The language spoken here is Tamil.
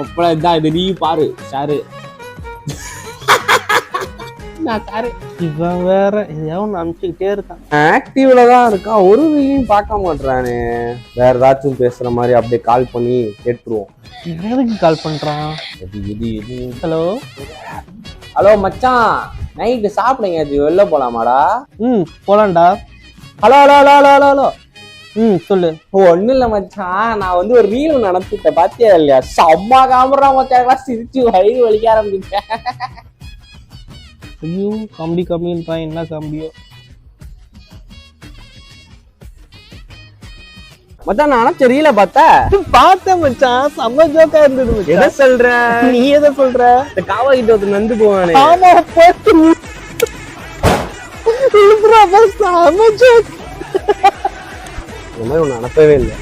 ஒப்படா இதான் இது, நீ பாரு சாரு. நான் சாரு. இவன் வேற எதையாவது அனுப்பிச்சுக்கிட்டே இருக்கான். ஆக்டிவ்ல தான் இருக்கான், ஒரு வீடியும் பார்க்க மாட்டானே. வேற ஏதாச்சும் பேசுற மாதிரி அப்படியே கால் பண்ணி கேட்டுருவோம். எதுக்கு கால் பண்றான்? ஹலோ ஹலோ மச்சான், நைட்டு சாப்பிடுங்க, அது வெளில போலாமாடா? போலாம்டா. Hello hello hello hello hello hello. சொல்லு. ஒன்னும் இல்ல மச்சான், நான் வந்து ஒரு ரீல் நடத்திட்டேன், பாத்தியா இல்லையா? செம்ம காமெரா மச்சான், சிரிச்சு வயிறு வலிக்க ஆரம்பிச்சிட்டேன். ஐயோ காமெடி காமெடின்னு என்ன காமெடியோ. மச்சான் நான் நினைச்ச ரீல பார்த்தேன் மச்சான், செம்ம ஜோக்கா இருந்தது. எதை சொல்ற? நீ எதை சொல்ற? இந்த காவா கிட்ட ஒருத்தர் நந்து போவானே. ஆமா போட்டு செம்ம ஜோக். இந்த மாதிரி ஒண்ணு அனுப்பவே இல்லை.